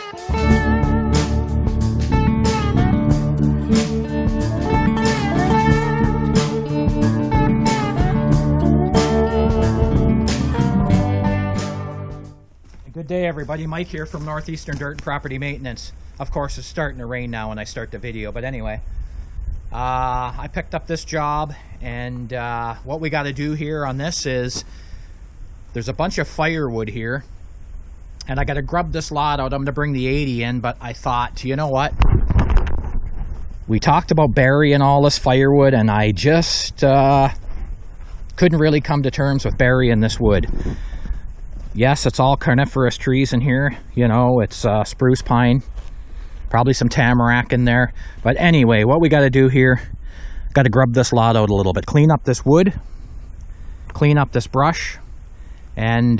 Good day, everybody. Mike here from Northeastern Dirt and Property Maintenance. Of course, it's starting to rain now when I start the video, but anyway, I picked up this job, and what we got to do here on this is there's a bunch of firewood here, and I got to grub this lot out. I'm going to bring the 80 in, but I thought, you know what? We talked about burying all this firewood, and I just couldn't really come to terms with burying this wood. Yes, it's all coniferous trees in here. You know, it's spruce pine, probably some tamarack in there. But anyway, what we got to do here, got to grub this lot out a little bit. Clean up this wood, clean up this brush, and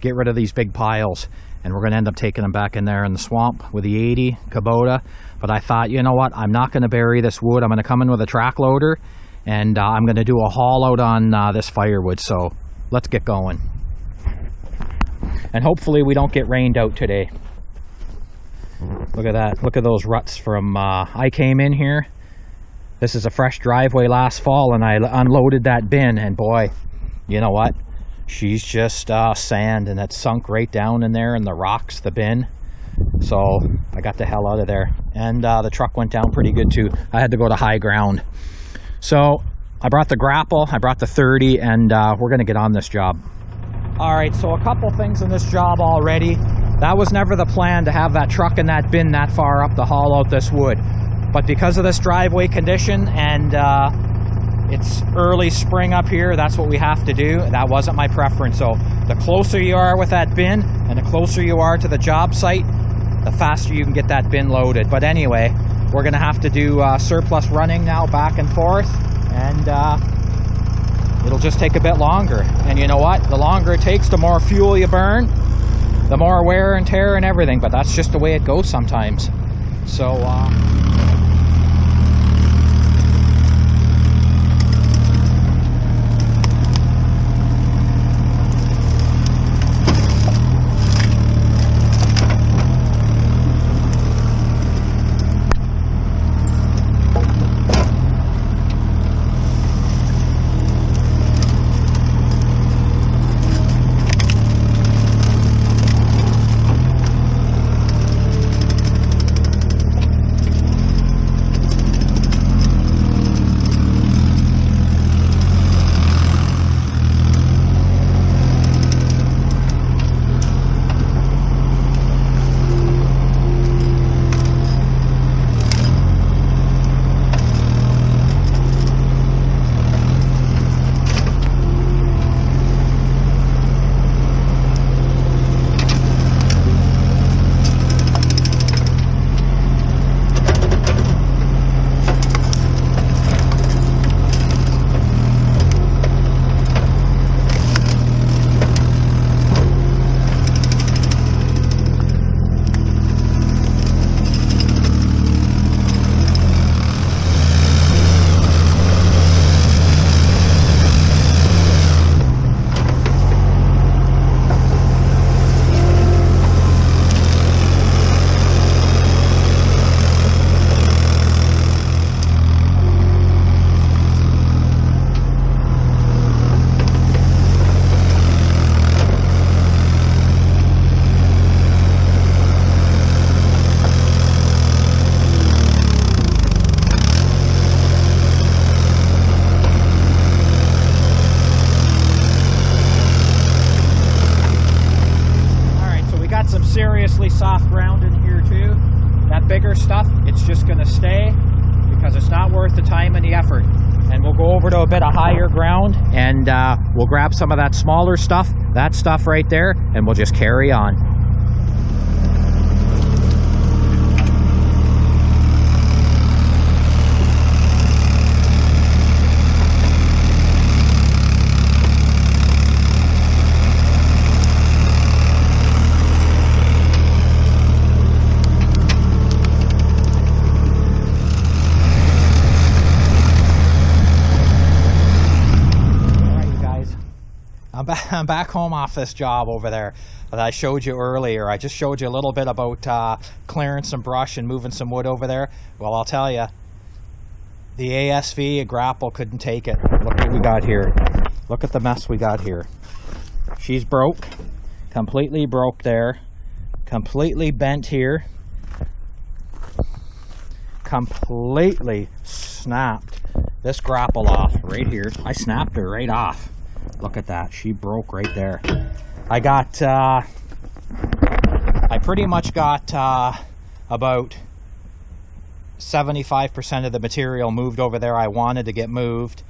get rid of these big piles. And we're going to end up taking them back in there in the swamp with the 80 Kubota. But I thought, you know what, I'm not going to bury this wood. I'm going to come in with a track loader, and I'm going to do a haul out on this firewood. So let's get going. And hopefully we don't get rained out today. Look at that. Look at those ruts from, I came in here. This is a fresh driveway last fall, and I unloaded that bin, and boy, you know what? She's just sand, and it sunk right down in there in the rocks, the bin. So I got the hell out of there. And the truck went down pretty good too. I had to go to high ground. So I brought the grapple, I brought the 30, and we're gonna get on this job. All right, so a couple things in this job already. That was never the plan, to have that truck and that bin that far up to haul out this wood. But because of this driveway condition, and it's early spring up here, that's what we have to do. That wasn't my preference. So the closer you are with that bin, and the closer you are to the job site, the faster you can get that bin loaded. But anyway, we're gonna have to do surplus running now, back and forth, and it'll just take a bit longer. And you know what? The longer it takes, the more fuel you burn, the more wear and tear and everything. But that's just the way it goes sometimes. So, seriously soft ground in here too. That bigger stuff, it's just going to stay because it's not worth the time and the effort. And we'll go over to a bit of higher ground, and we'll grab some of that smaller stuff, that stuff right there, and we'll just carry on. I'm back home off this job over there that I showed you earlier. I just showed you a little bit about clearing some brush and moving some wood over there. Well, I'll tell you, the ASV, a grapple, couldn't take it. Look what we got here. Look at the mess we got here. She's broke, completely broke there, completely bent here, completely snapped this grapple off right here. I snapped her right off. Look at that. She broke right there. I pretty much got about 75% of the material moved over there I wanted to get moved.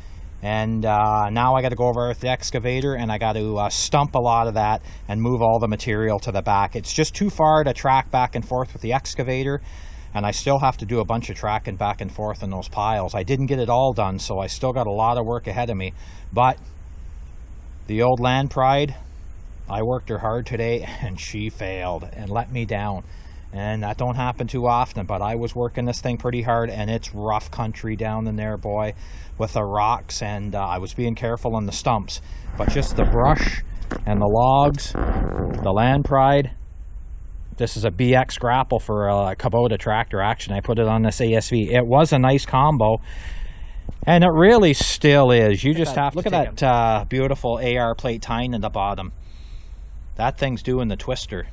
And now I got to go over with the excavator and I got to stump a lot of that and move all the material to the back. It's just too far to track back and forth with the excavator, and I still have to do a bunch of tracking back and forth in those piles. I didn't get it all done, so I still got a lot of work ahead of me. But the old Landpride, I worked her hard today and she failed and let me down. And that don't happen too often, but I was working this thing pretty hard, and it's rough country down in there, boy, with the rocks, and I was being careful on the stumps. But just the brush and the logs, the Landpride, this is a BX grapple for a Kubota tractor action. I put it on this ASV. It was a nice combo, and it really still is. You just have to look at that beautiful AR plate tine in the bottom. That thing's doing the twister.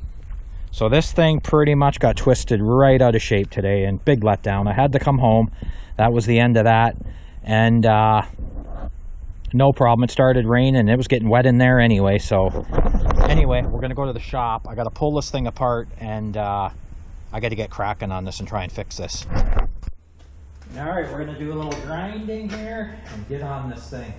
So this thing pretty much got twisted right out of shape today, and big letdown. I had to come home. That was the end of that. And no problem. It started raining. It was getting wet in there anyway. So anyway, we're going to go to the shop. I got to pull this thing apart, and I got to get cracking on this and try and fix this. All right, we're going to do a little grinding here and get on this thing.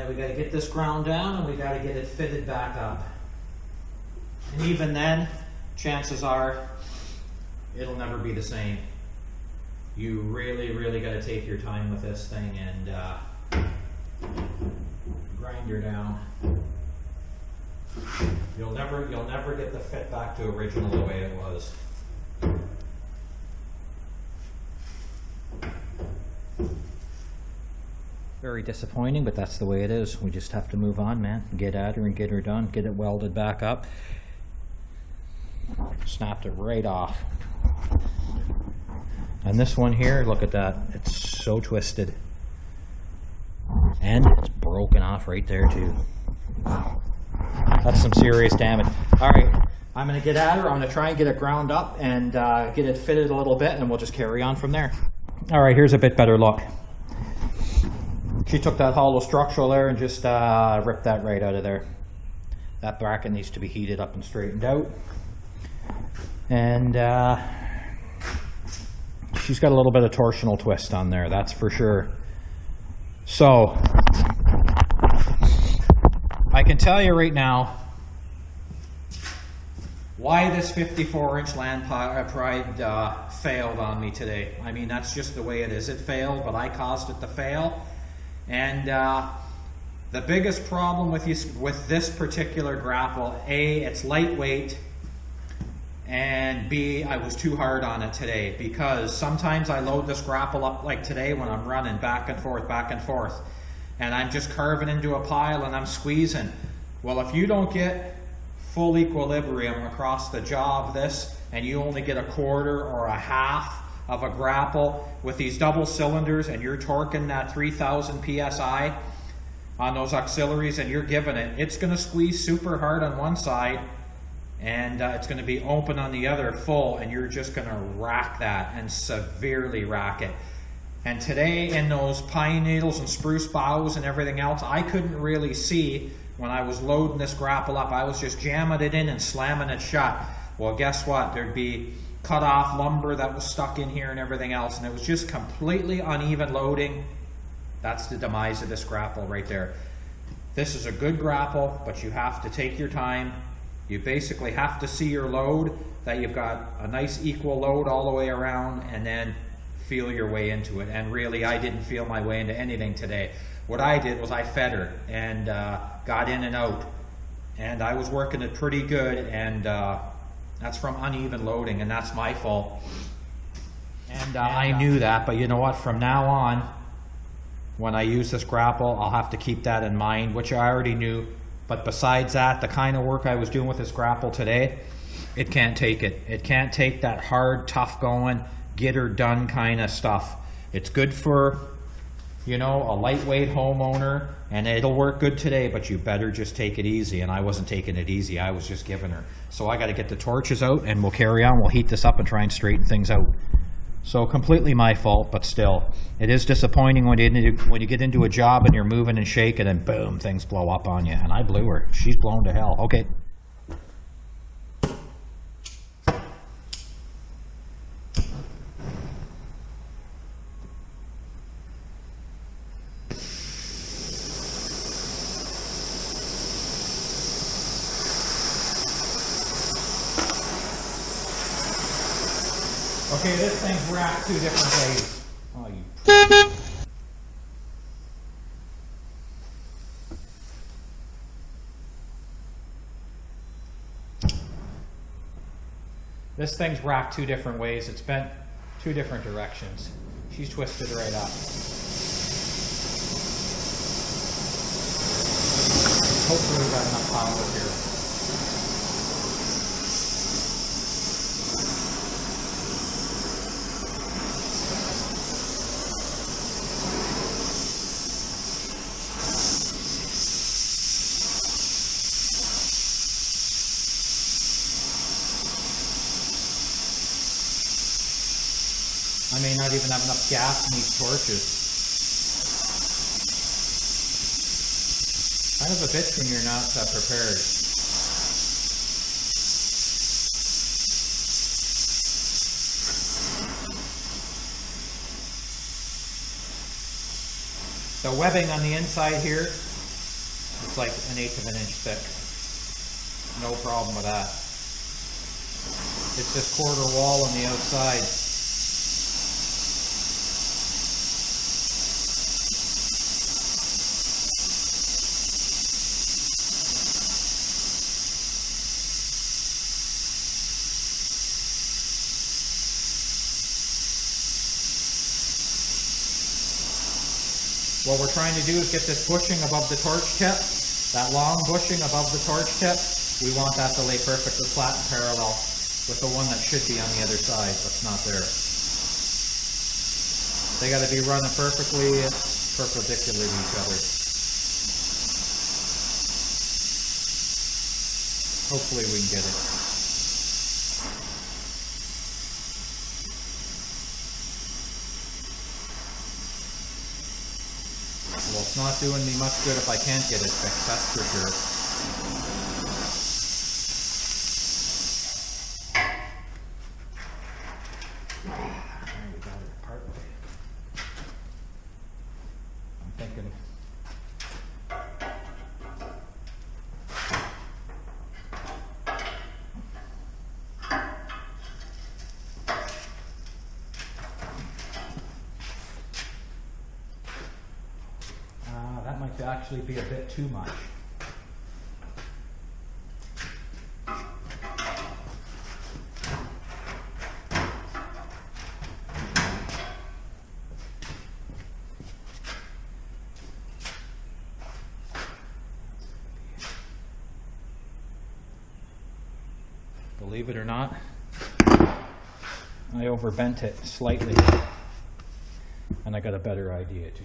We got to get this ground down, and we got to get it fitted back up. And even then, chances are it'll never be the same. You really got to take your time with this thing and grind her down. You'll never get the fit back to original the way it was. Very disappointing, but that's the way it is. We just have to move on, man. Get at her and get her done. Get it welded back up. Snapped it right off. And this one here, look at that. It's so twisted. And it's broken off right there too. That's some serious damage. All right, I'm gonna get at her. I'm gonna try and get it ground up and get it fitted a little bit, and we'll just carry on from there. All right, here's a bit better look. She took that hollow structural there and just ripped that right out of there. That bracket needs to be heated up and straightened out. And she's got a little bit of torsional twist on there, that's for sure. So, I can tell you right now why this 54-inch Landpride failed on me today. I mean, that's just the way it is. It failed, but I caused it to fail. And the biggest problem with this particular grapple, A, it's lightweight, and B, I was too hard on it today, because sometimes I load this grapple up like today when I'm running back and forth, and I'm just carving into a pile and I'm squeezing. Well, if you don't get full equilibrium across the jaw of this, and you only get a quarter or a half of a grapple with these double cylinders, and you're torquing that 3000 psi on those auxiliaries, and you're giving it, it's going to squeeze super hard on one side, and it's going to be open on the other full, and you're just going to rack that and severely rack it. And today, in those pine needles and spruce boughs and everything else, I couldn't really see when I was loading this grapple up. I was just jamming it in and slamming it shut. Well, guess what? There'd be cut off lumber that was stuck in here and everything else, and it was just completely uneven loading. That's the demise of this grapple right there. This is a good grapple, but you have to take your time. You basically have to see your load, that you've got a nice equal load all the way around, and then feel your way into it. And really, I didn't feel my way into anything today. What I did was I fed her and got in and out. And I was working it pretty good, and that's from uneven loading, and that's my fault. And I knew that, but you know what? From now on, when I use this grapple, I'll have to keep that in mind, which I already knew. But besides that, the kind of work I was doing with this grapple today, it can't take it. It can't take that hard, tough going, get her done kind of stuff. It's good for, you know, a lightweight homeowner, and it'll work good today, but you better just take it easy. And I wasn't taking it easy, I was just giving her. So I got to get the torches out, and we'll carry on. We'll heat this up and try and straighten things out. So completely my fault, but still, it is disappointing when you get into a job and you're moving and shaking, and boom, things blow up on you. And I blew her. She's blown to hell. Okay. Okay, this thing's wrapped 2 different ways. Oh, you... This thing's wrapped 2 different ways. It's bent 2 different directions. She's twisted right up. Hopefully we've got enough power here. I may not even have enough gas in these torches. Kind of a bitch when you're not prepared. The webbing on the inside here, it's like 1/8 of an inch thick. No problem with that. It's this quarter wall on the outside. What we're trying to do is get this bushing above the torch tip, that long bushing above the torch tip. We want that to lay perfectly flat and parallel with the one that should be on the other side, but it's not there. They got to be running perfectly perpendicular to each other. Hopefully we can get it. Well, it's not doing me much good if I can't get it fixed, that's for sure. There we got it partway. I'm thinking... that might actually be a bit too much. Believe it or not, I overbent it slightly, and I got a better idea too.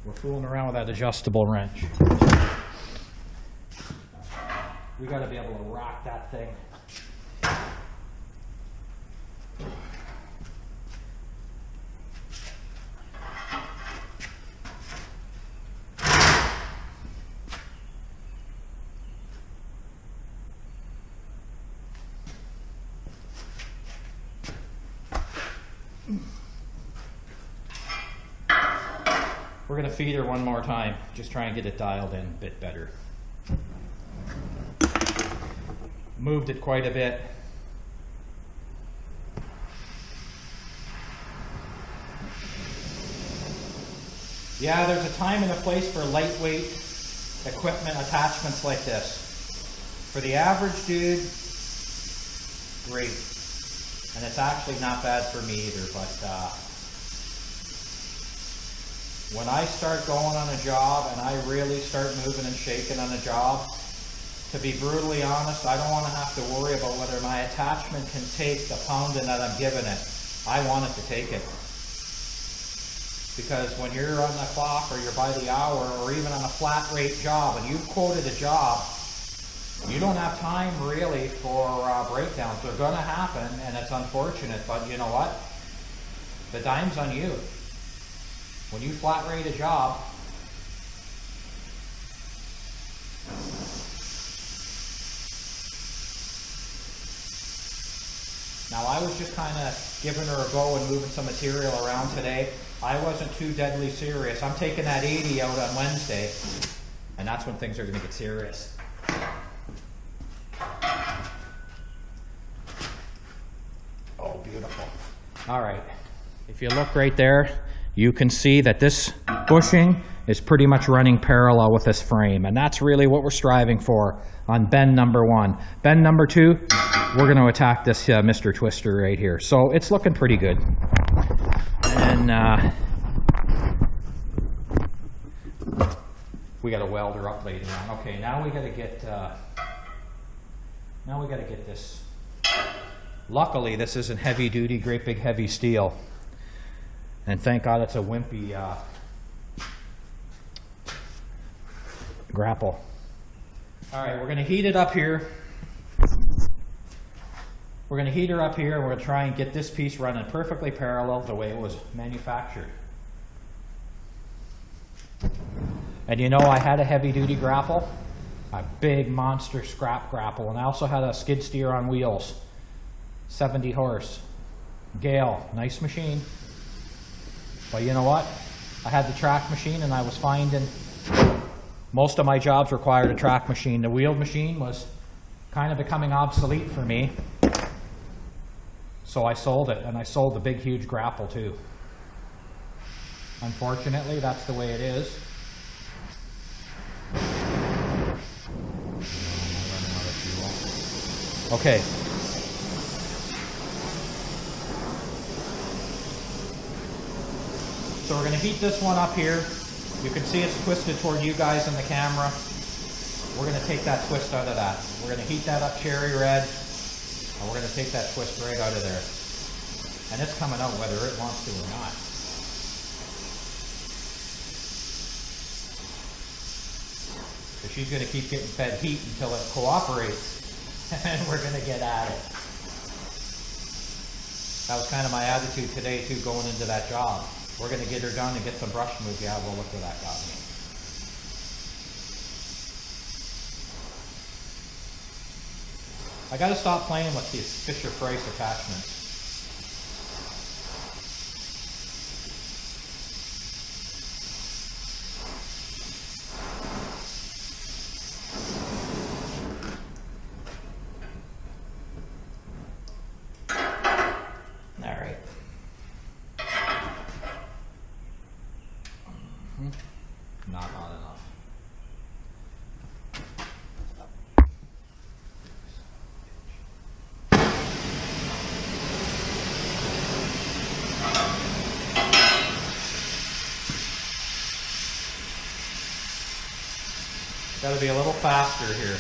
We're fooling around with that adjustable wrench. We got to be able to rock that thing. We're going to feed her one more time. Just try and get it dialed in a bit better. Moved it quite a bit. Yeah, there's a time and a place for lightweight equipment attachments like this. For the average dude, great. And it's actually not bad for me either, but when I start going on a job and I really start moving and shaking on a job, to be brutally honest, I don't want to have to worry about whether my attachment can take the pounding that I'm giving it. I want it to take it. Because when you're on the clock or you're by the hour or even on a flat rate job and you've quoted a job, you don't have time really for breakdowns. They're going to happen and it's unfortunate, but you know what? The dime's on you. When you flat rate a job, now I was just kind of giving her a go and moving some material around today. I wasn't too deadly serious. I'm taking that 80 out on Wednesday, and that's when things are going to get serious. Oh, beautiful. All right. If you look right there, you can see that this bushing is pretty much running parallel with this frame, and that's really what we're striving for on bend number 1. Bend number 2, we're going to attack this Mr. Twister right here. So it's looking pretty good. And we got to weld her up later on. Okay, now we got to get this. Luckily, this isn't heavy duty, great big heavy steel. And thank God it's a wimpy grapple. All right, we're going to heat it up here. We're going to heat her up here, and we're going to try and get this piece running perfectly parallel the way it was manufactured. And you know, I had a heavy duty grapple, a big monster scrap grapple, and I also had a skid steer on wheels, 70 horse. Gale, nice machine. But you know what? I had the track machine and I was finding most of my jobs required a track machine. The wheeled machine was kind of becoming obsolete for me. So I sold it, and I sold the big huge grapple too. Unfortunately, that's the way it is. Okay. So we're going to heat this one up here. You can see it's twisted toward you guys in the camera. We're going to take that twist out of that. We're going to heat that up cherry red, and we're going to take that twist right out of there. And it's coming out whether it wants to or not. So she's going to keep getting fed heat until it cooperates, and we're going to get at it. That was kind of my attitude today too, going into that job. We're going to get her done and get some brush moved. Yeah, well, look where that got me. I got to stop playing with these Fisher-Price attachments. Not hot enough. Got to be a little faster here.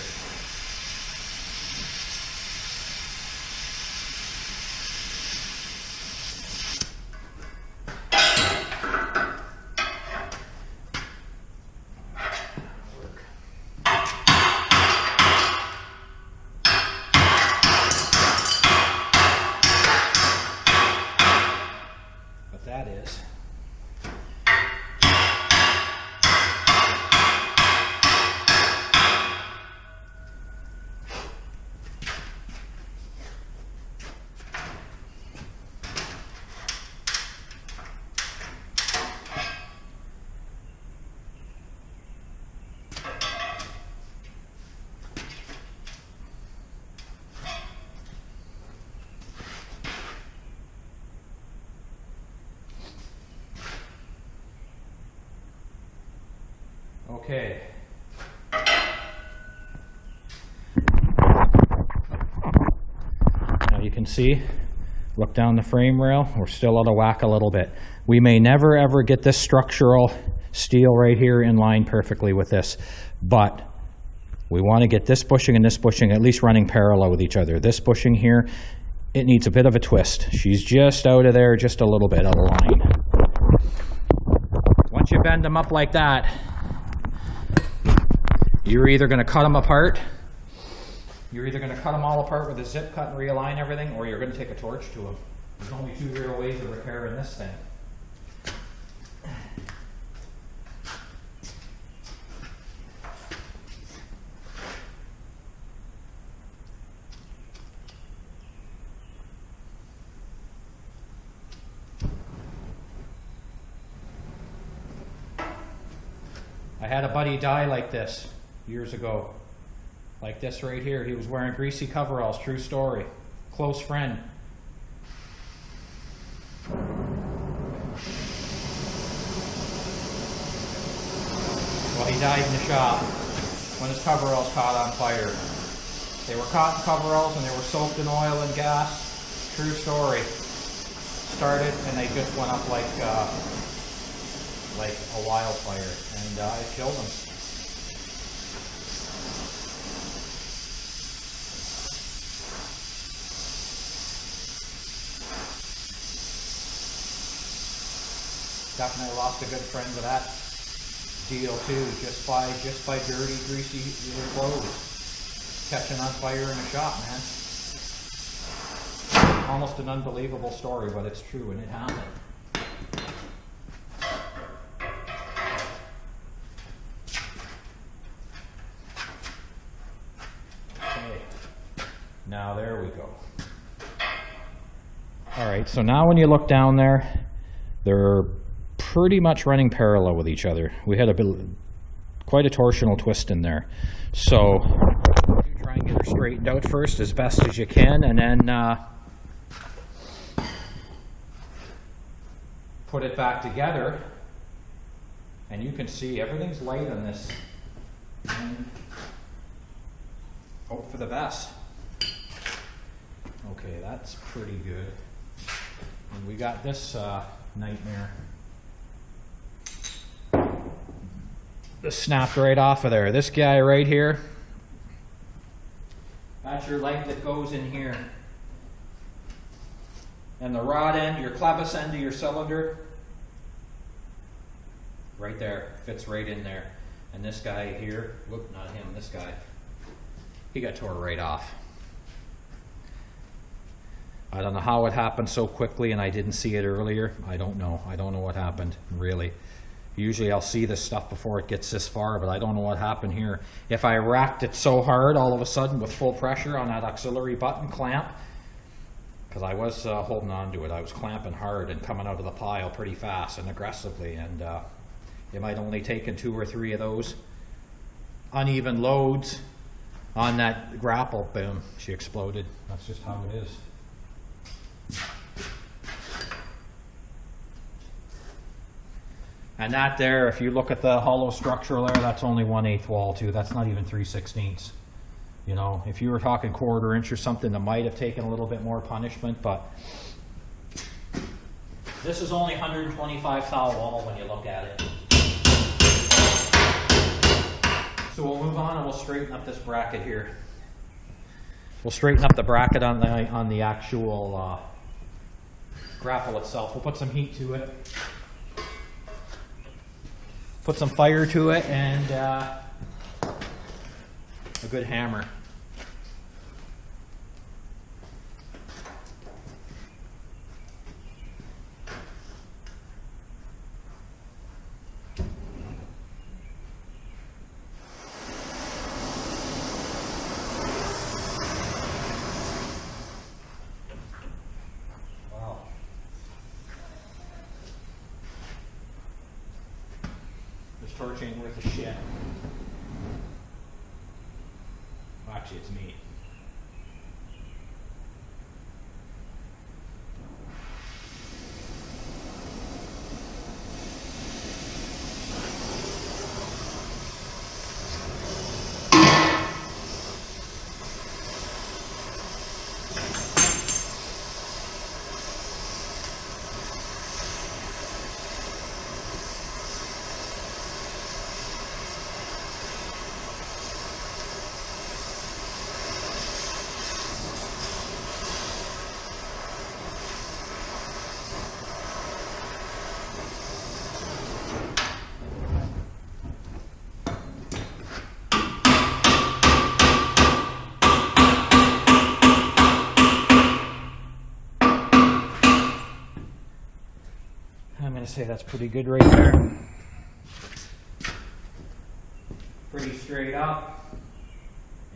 That is. Okay. Now you can see, look down the frame rail, we're still out of whack a little bit. We may never ever get this structural steel right here in line perfectly with this, but we want to get this bushing and this bushing at least running parallel with each other. This bushing here, it needs a bit of a twist. She's just out of there, just a little bit out of line. Once you bend them up like that, you're either going to cut them apart, you're either going to cut them all apart with a zip cut and realign everything, or you're going to take a torch to them. There's only two real ways of repairing this thing. I had a buddy die like this years ago. Like this right here. He was wearing greasy coveralls. True story. Close friend. Well, he died in the shop when his coveralls caught on fire. They were cotton coveralls and they were soaked in oil and gas. True story. Started and they just went up like a wildfire, and it killed him. Definitely lost a good friend with that deal too, just by dirty, greasy clothes catching on fire in a shop, man. Almost an unbelievable story, but it's true, and it happened. Now there we go. Alright, so now when you look down there, they're pretty much running parallel with each other. We had quite a torsional twist in there. So you try and get her straightened out first as best as you can, and then put it back together. And you can see everything's light on this. And hope for the best. Okay, that's pretty good. And we got this nightmare. This snapped right off of there. This guy right here, that's your light that goes in here. And the rod end, your clevis end of your cylinder, right there, fits right in there. And this guy here, whoop, not him, this guy, he got tore right off. I don't know how it happened so quickly and I didn't see it earlier. I don't know. I don't know what happened, really. Usually I'll see this stuff before it gets this far, but I don't know what happened here. If I racked it so hard all of a sudden with full pressure on that auxiliary button clamp, because I was holding on to it, I was clamping hard and coming out of the pile pretty fast and aggressively, and it might only taken 2 or 3 of those uneven loads on that grapple. Boom, she exploded. That's just how it is. And that there, if you look at the hollow structural there, that's only 1/8 wall too. That's not even 3/16. You know, if you were talking 1/4 inch or something, that might have taken a little bit more punishment, but this is only 125 thou wall when you look at it. So we'll move on and we'll straighten up this bracket here. We'll straighten up the bracket on the actual grapple itself. We'll put some heat to it. Put some fire to it and a good hammer. Wow. This torch ain't worth a shit. Well, actually, it's me. I'm going to say that's pretty good right there. Pretty straight up.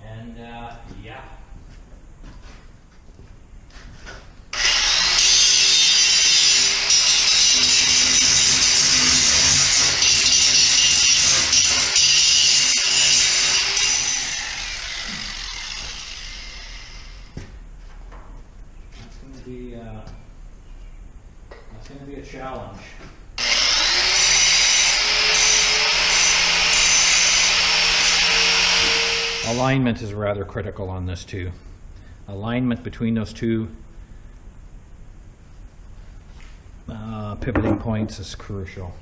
And yeah. That's going to be a challenge. Alignment is rather critical on this too. Alignment between those two pivoting points is crucial.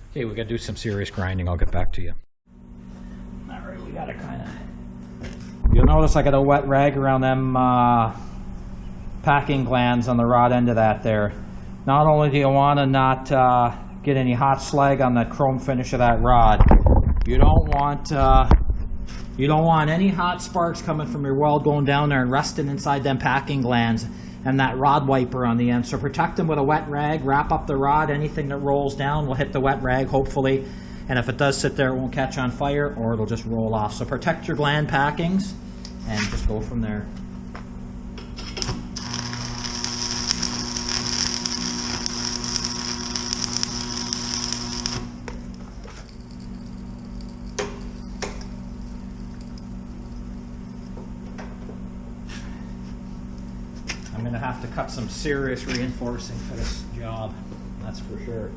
Okay, we got to do some serious grinding. I'll get back to you. All right, we got to kind of... You'll notice I got a wet rag around them packing glands on the rod end of that there. Not only do you want to not get any hot slag on the chrome finish of that rod, you don't want any hot sparks coming from your weld going down there and resting inside them packing glands and that rod wiper on the end. So protect them with a wet rag, wrap up the rod. Anything that rolls down will hit the wet rag, hopefully. And if it does sit there, it won't catch on fire or it'll just roll off. So protect your gland packings and just go from there. I'm going to have to cut some serious reinforcing for this job, that's for sure.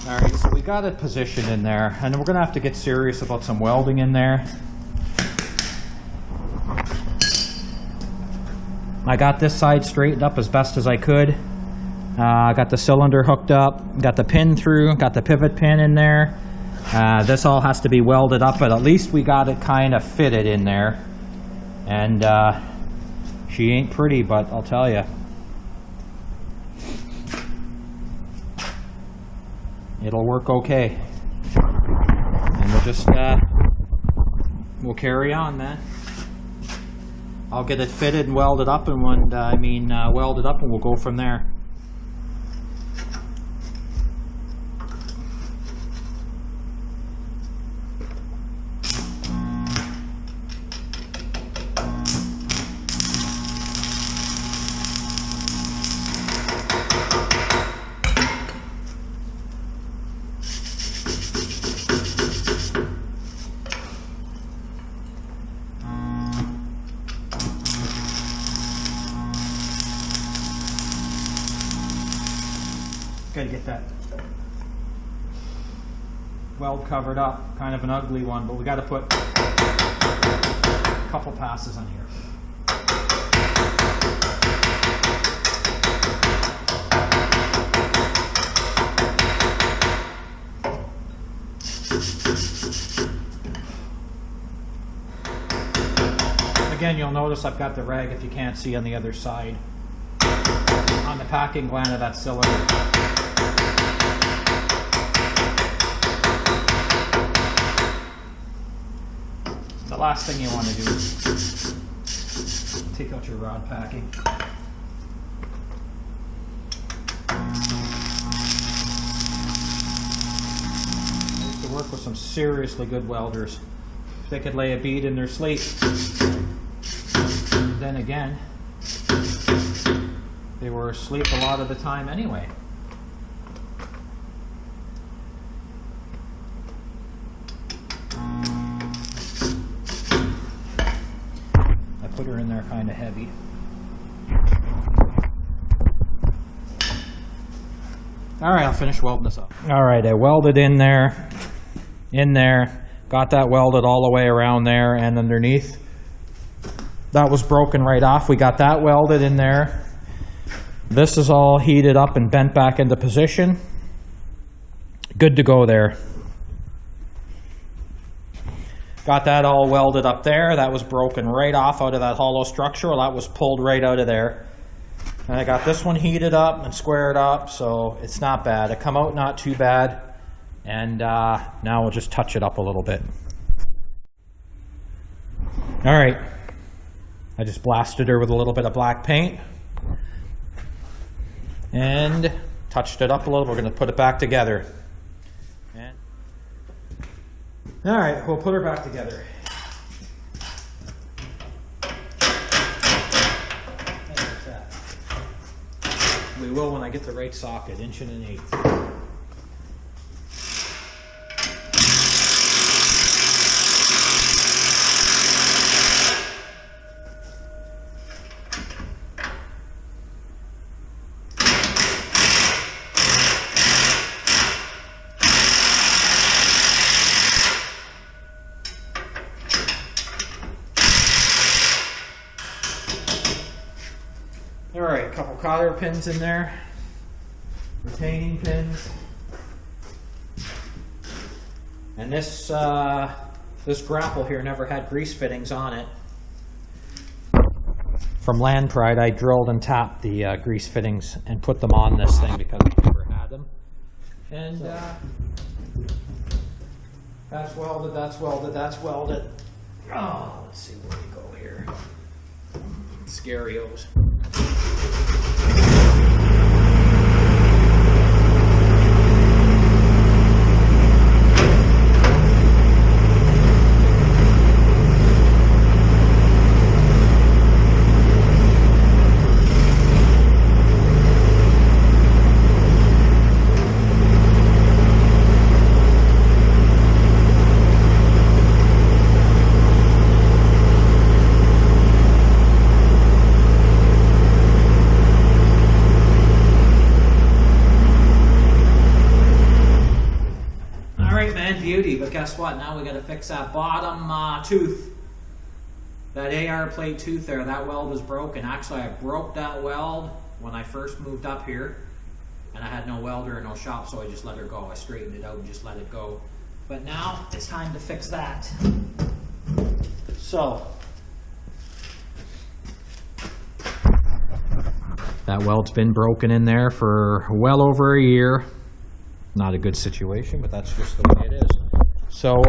Alright, so we got it positioned in there, and we're going to have to get serious about some welding in there. I got this side straightened up as best as I could. I got the cylinder hooked up, got the pin through, got the pivot pin in there. This all has to be welded up, but at least we got it kind of fitted in there. And she ain't pretty, but I'll tell you, it'll work okay. And we'll just we'll carry on, man. I'll get it fitted and welded up, and when welded up, and we'll go from there. Gotta get that weld covered up, kind of an ugly one, but we gotta put a couple passes on here. Again, you'll notice I've got the rag, if you can't see, on the other side, on the packing gland of that cylinder. The last thing you want to do is take out your rod packing. I used to work with some seriously good welders. They could lay a bead in their sleep. Then again, they were asleep a lot of the time anyway. put her in there kind of heavy. All right, I'll finish welding this up. All right, I welded in there, got that welded all the way around there and underneath. That was broken right off. We got that welded in there. This is all heated up and bent back into position. Good to go there. Got that all welded up there. That was broken right off out of that hollow structure. Well, that was pulled right out of there. And I got this one heated up and squared up, so it's not bad. It come out not too bad. And now we'll just touch it up a little bit. All right. I just blasted her with a little bit of black paint. And touched it up a little. We're going to put it back together. And all right, we'll put her back together. We will when I get the right socket, 1 1/8 inch. Alright, a couple cotter pins in there, retaining pins, and this grapple here never had grease fittings on it. From Landpride, I drilled and tapped the grease fittings and put them on this thing because I never had them. And that's welded, that's welded, that's welded. Oh, let's see where we go here. Scarios. Beauty, but guess what? Now we got to fix that bottom tooth. That AR plate tooth there, that weld was broken. Actually, I broke that weld when I first moved up here, and I had no welder and no shop, so I just let her go. I straightened it out and just let it go. But now it's time to fix that. So that weld's been broken in there for well over a year. Not a good situation, but that's just the way it is. So,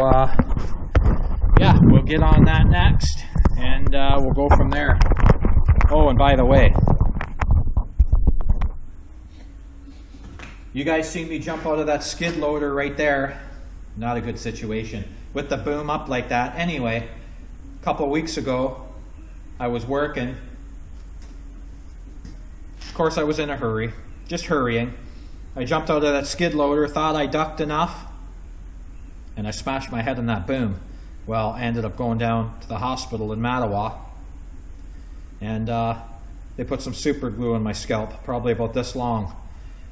yeah, we'll get on that next, and we'll go from there. Oh, and by the way, you guys see me jump out of that skid loader right there. Not a good situation. With the boom up like that. Anyway, a couple of weeks ago, I was working. Of course, I was in a hurry, just hurrying. I jumped out of that skid loader, thought I ducked enough, and I smashed my head on that boom. Well, I ended up going down to the hospital in Mattawa, and they put some super glue on my scalp, probably about this long.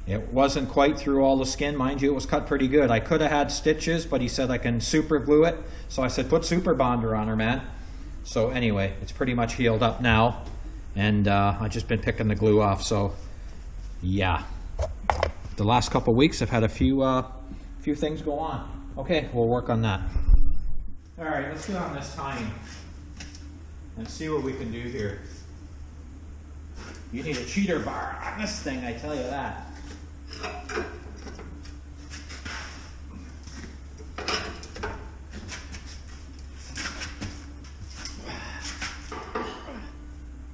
It wasn't quite through all the skin, mind you, it was cut pretty good. I could have had stitches, but he said I can super glue it, so I said, put super bonder on her, man. So anyway, it's pretty much healed up now, and I've just been picking the glue off, so yeah. The last couple of weeks I've had a few things go on. Okay, we'll work on that. All right, let's get on this tying and see what we can do here. You need a cheater bar on this thing, I tell you that.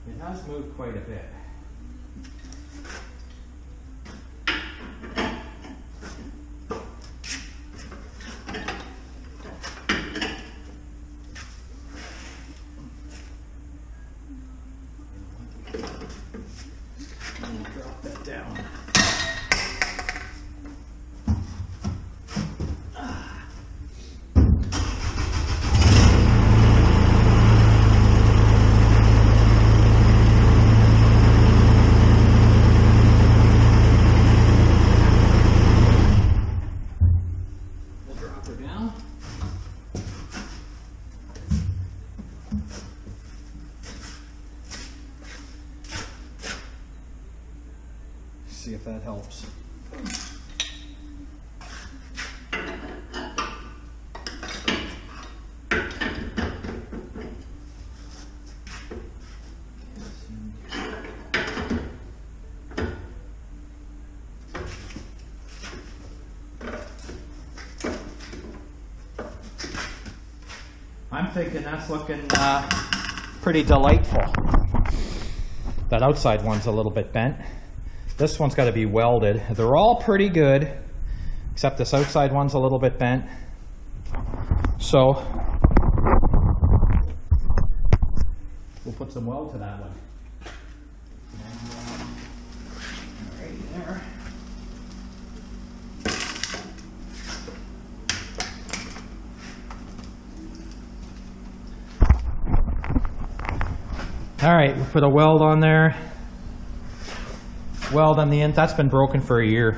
It has moved quite a bit. Drop that down. See if that helps. I'm thinking that's looking pretty delightful. That outside one's a little bit bent. This one's got to be welded. They're all pretty good, except this outside one's a little bit bent. So we'll put some weld to that one. Right there. All right, we'll put a weld on there. Weld on the end. That's been broken for a year.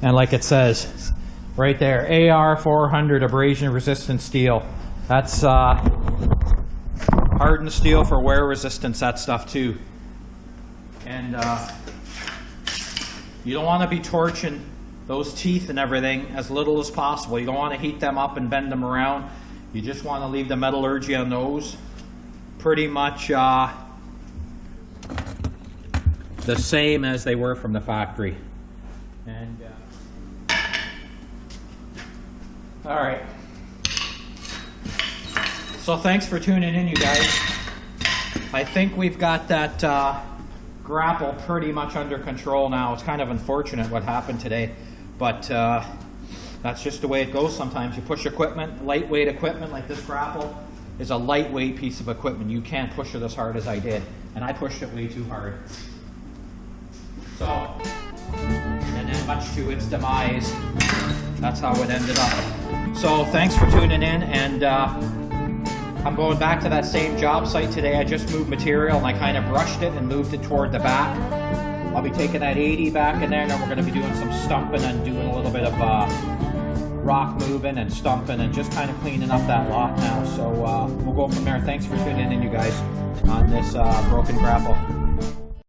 And like it says right there, AR 400 abrasion resistant steel. That's hardened steel for wear resistance, that stuff too. And you don't want to be torching those teeth and everything as little as possible. You don't want to heat them up and bend them around. You just want to leave the metallurgy on those pretty much the same as they were from the factory. And all right, so thanks for tuning in, you guys. I think we've got that grapple pretty much under control now. It's kind of unfortunate what happened today, but that's just the way it goes sometimes. You push equipment, lightweight equipment like this grapple is a lightweight piece of equipment. You can't push it as hard as I did, and I pushed it way too hard. So, and then much to its demise, that's how it ended up. So thanks for tuning in, and I'm going back to that same job site today. I just moved material and I kind of brushed it and moved it toward the back. I'll be taking that 80 back in there, and then we're going to be doing some stumping and doing a little bit of rock moving and stumping and just kind of cleaning up that lot now. So we'll go from there. Thanks for tuning in, you guys, on this broken grapple.